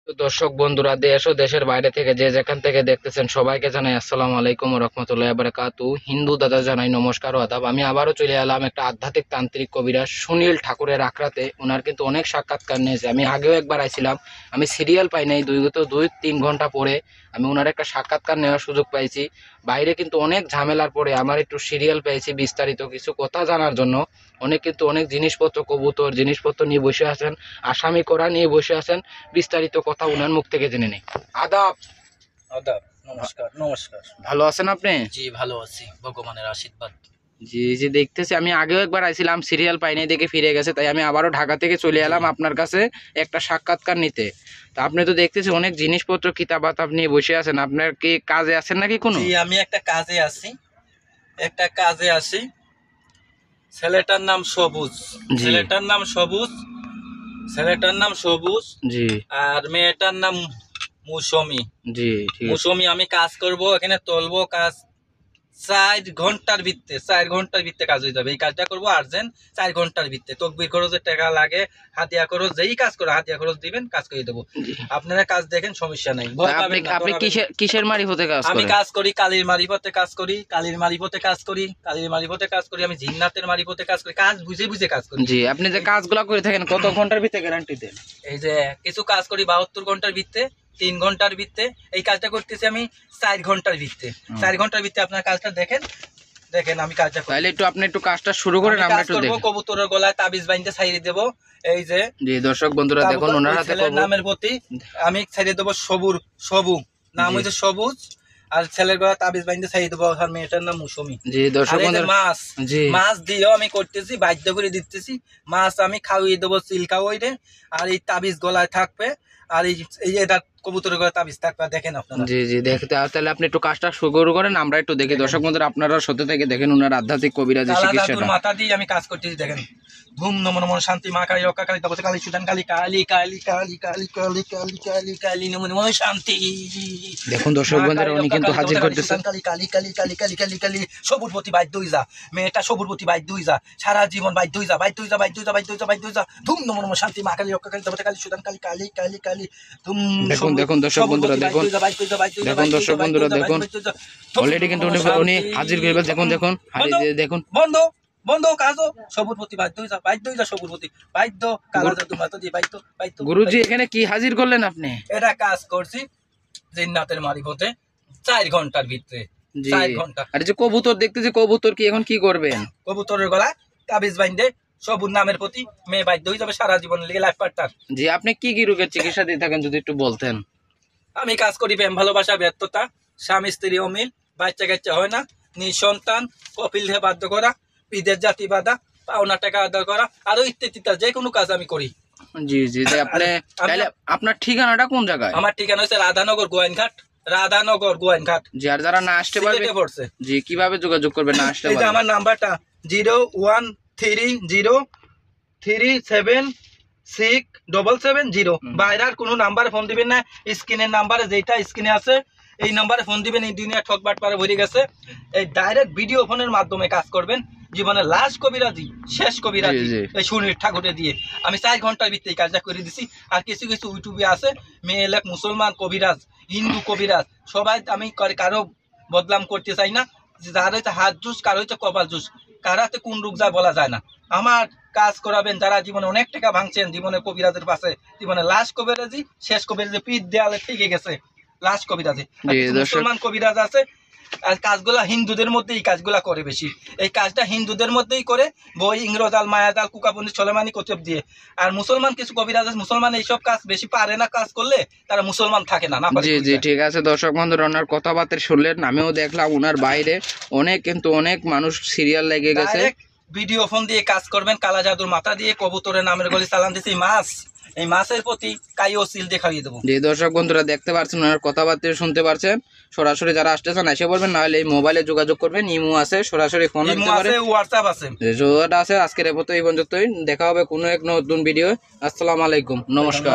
তো দর্শক বন্ধুরা, দেশ ও দেশের বাইরে থেকে যে যেখান থেকে দেখতেছেন সবাইকে জানাই আসসালামু আলাইকুম ওয়া রাহমাতুল্লাহি ওয়া বারাকাতুহু। হিন্দু দাদা জানাই নমস্কার ও আদাব। আমি আবারও চলে এলাম একটা আধ্যাত্মিক তান্ত্রিক কবিরাজ সুনীল ঠাকুরের আখড়াতে। ওনার কিন্তু অনেক সাক্ষাৎকার নিয়েছে, আমি আগেও একবার আইছিলাম, আমি সিরিয়াল পাই নাই, 2-3 ঘন্টা পরে আমি ওনার একটা সাক্ষাৎকার নেওয়ার সুযোগ পাইছি। বাইরে কিন্তু অনেক ঝামেলার পরে আমার একটু সিরিয়াল পেয়েছি বিস্তারিত কিছু কথা জানার জন্য। অনেক জিনিসপত্র, কবুতর জিনিসপত্র নিয়ে বসে আছেন, আসামি করা নিয়ে বসে আছেন। বিস্তারিত কথা উনার মুখ থেকে জেনে নেই। আদাব। আদাব। নমস্কার। নমস্কার। ভালো আছেন আপনি? জি ভালো আছি, ভগবানের আশীর্বাদ। জি জি, দেখতেছি আমি আগেও একবার আইছিলাম, সিরিয়াল পাই নাই দেখে ফিরে গেছে, তাই আমি আবারও ঢাকা থেকে চলে এলাম আপনার কাছে একটা সাক্ষাৎকার নিতে। তা আপনি তো দেখতেছি অনেক জিনিসপত্র কিতাবাত আপনি বসে আছেন, আপনার কি কাজে আছেন নাকি কোনো? জি আমি একটা কাজে আছি। ছেলেটার নাম সবুজ। জি ছেলেটার নাম সবুজ জি আর মেয়েটার নাম মৌসুমী। জি, ঠিক আছে। মৌসুমী আমি কাজ করব, এখানে তুলবো কাজ 4 ঘন্টার ভিত্তে কাজ হয়ে যাবে। এই কাজটা করবো আর্জেন্ট, 4 ঘন্টার ভিত্তে। তকবির খরচের টাকা লাগে, হাতিয়া খরচ, যেই কাজ করো হাতিয়া খরচ দিবেন, কাজ করে দেবো। আপনারা কাজ দেখেন, সমস্যা নাই, ভয় পাবেন না। আপনি কিসের মারিফতে কাজ আমি করেন? কাজ করি কালীর মারিফতে কাজ করি, আমি জিন্নাতের মারিফতে কাজ করি, কাজ বুঝে বুঝে কাজ করি। জি, আপনি যে কাজগুলো করে থাকেন কত ঘন্টার ভিতরে গ্যারান্টি দেন? এই যে কিছু কাজ করি 72 ঘন্টার ভিত্তে, 3 ঘন্টার ভিত্তে। এই কাজটা করতেছি আমি 4 ঘন্টার ভিত্তে। 4 ঘন্টার ভিত্তে আপনার কাজটা দেখেন আমি কাজটা করি। তাহলে একটু আপনি একটু কাজটা শুরু করেন, আমরা একটু দেখব। কবুতরের গলায় তাবিজ বাইন্ধে ছাইরে দেব। এই যে জি দর্শক বন্ধুরা দেখুন, ওনার হাতে ছেলের নামের প্রতি আমি ছাইরে দেব সবু, নাম হইছে সবুজ, আর ছেলের গলায় তাবিজ বাইন্ধে ছাইরে দেব, আর মেয়েটার নাম মৌসুমী। জি দর্শক বন্ধুরা, মাছ দিয়েও আমি করতেছি, বাধ্য করে দিতেছি। মাছ আমি খাওয়িয়ে দেবো, চিল খাওয়াইলে, আর এই তাবিজ গলায় থাকবে, আর এই এটা কবুতরের গলায় তাবিজ থাকবে। দেখেন আপনারা। জি জি, দেখতে তাহলে আপনি একটু কাজটা শুরু করেন, আমরা একটু দেখি। দর্শক বন্ধুরা আপনারা সত্যি থেকে দেখেন ওনার আধ্যাত্মিক কবিরাজি চিকিৎসাটা। মাথা দিয়ে আমি কাজ করতেছি, দেখেন। ধুম নম নম শান্তি মা কালী রক্ষা কালী তপস্যা কালী সুদান কালী কালী কালী কালী কালী কালী কালী কালী কালী নম নম শান্তি। দেখুন দর্শক বন্ধুরা, উনি কিন্তু হাজির করতেছেন। কালী কালী কালী কালী কালী কালী কালী সবুর প্রতি বাধ্য হই যা, মেয়েটা সবুর প্রতি বাধ্য হই যা, সারা জীবন বাধ্য হই যা। ধুম নম নম শান্তি মা কালী রক্ষা কালী তপস্যা কালী সুদান কালী কালী কালী কালী ধুম। দেখুন দর্শক বন্ধুরা, দেখুন দর্শক বন্ধুরা, দেখুন অলরেডি কিন্তু উনি হাজির করে ফেলছেন। দেখুন বন্ধ কাজ সবুর প্রতি বাধ্য হই যা সবুর প্রতি বাধ্য। কালা জাদু মাতা দিয়ে বাধ্য। গুরুজি এখানে কি হাজির করলেন আপনি? এটা কাজ করছি জিন্নাতের মারিফতে 4 ঘন্টার ভিতরে। 4 ঘন্টা। আর যে কবুতর দেখতেছি, কবুতর কি এখন কি করবেন? কবুতরের গলায় তাবিজ বাইন্ধে সবুর নামের প্রতি মেয়ে বাধ্য হয়ে যাবে সারা জীবন লিগে, লাইফ পার্টনার। জি, আপনি কি কি রোগের চিকিৎসা দিয়ে থাকেন যদি একটু বলতেন? আমি কাজ করি প্রেম ভালোবাসা, ব্যর্থতা, স্বামী স্ত্রী অমিল, বাচ্চা কাচ্চা হয় না, নিঃসন্তান, কপিল দেহে বাধ্য করা, বিদেশ জাতি বাধা, পাওনা টাকা আদায় করা, আরো ইত্যাদি যে কোনো কাজ আমি করি। জি জি, আপনি আপনার ঠিকানাটা কোন জায়গায়? আমার ঠিকানা হচ্ছে রাধানগর গোয়াইনঘাট। জি, আর যারা না আসতে পারবে জি কিভাবে যোগাযোগ করবে? না আসতে পারবে, আমার নাম্বারটা 01303776770। বাইরের কোনো নাম্বারে ফোন দিবেন না, স্ক্রিনের নাম্বারে যেটা স্ক্রিনে আছে এই নাম্বারে ফোন দিবেন। এই দুনিয়া ঠকবাট পারে ভরে গেছে, এই ডাইরেক্ট ভিডিও ফোনের মাধ্যমে কাজ করবেন। জীবনের লাস্ট কবিরাজি, শেষ কবিরাজি এই সুনীল ঠাকুরে দিয়ে আমি 4 ঘন্টার ভিতরে কাজটা করে দিছি। আর কিছু কিছু ইউটিউবে আছে মেয়ে এলাক মুসলমান কবিরাজ, হিন্দু কবিরাজ, সবাই আমি কারো বদনাম করতে চাই না। যার হচ্ছে হাত জুস, কারো হচ্ছে কপাল জুস, কারাতে কোন রোগ যায় বলা যায় না। আমার কাজ করাবেন যারা জীবনে অনেক টাকা ভাঙছেন, জীবনে কবিরাজের পাশে, জীবনে লাস্ট কবিরাজি, শেষ কবিরাজি, পিঠ দেয়ালে থেকে গেছে লাস্ট কবিরাজি। মুসলমান কবিরাজ আছে, আর কাজগুলা হিন্দুদের মধ্যেই কাজগুলা করে বেশি। এই কাজটা হিন্দুদের মধ্যেই করে, বই ইংরেজাল মায়াজাল কুকাবন্দি সলেমানি কোচব দিয়ে। আর মুসলমান কিছু কবিরাজ আছে, মুসলমান এইসব কাজ বেশি পারে না, কাজ করলে তারা মুসলমান থাকে না। জি জি, ঠিক আছে দর্শক বন্ধুরা, ওনার কথাবার্তা শুনলেন, আমিও দেখলাম ওনার বাইরে অনেক মানুষ সিরিয়াল লেগে গেছে। ভিডিও ফোন দিয়ে কাজ করবেন, কালা জাদুর মাথা দিয়ে কবুতরের নামের গলি চালান দিছি, মাছ, এই মাছের প্রতি কাইও সিল দেখাইয়ে দেবো। জি দর্শক বন্ধুরা দেখতে পাচ্ছেন, ওনার কথাবার্তা শুনতে পারছেন। সরাসরি যারা আসতে চান এসে বলবেন, নাহলে এই মোবাইলে যোগাযোগ করবেন, ইমো আছে, সরাসরি ফোন দিতে পারেন, হোয়াটসঅ্যাপ আছে, যেটা আছে। আজকের এই পর্যন্তই, দেখা হবে কোনো এক নতুন ভিডিও। আসসালামু আলাইকুম, নমস্কার।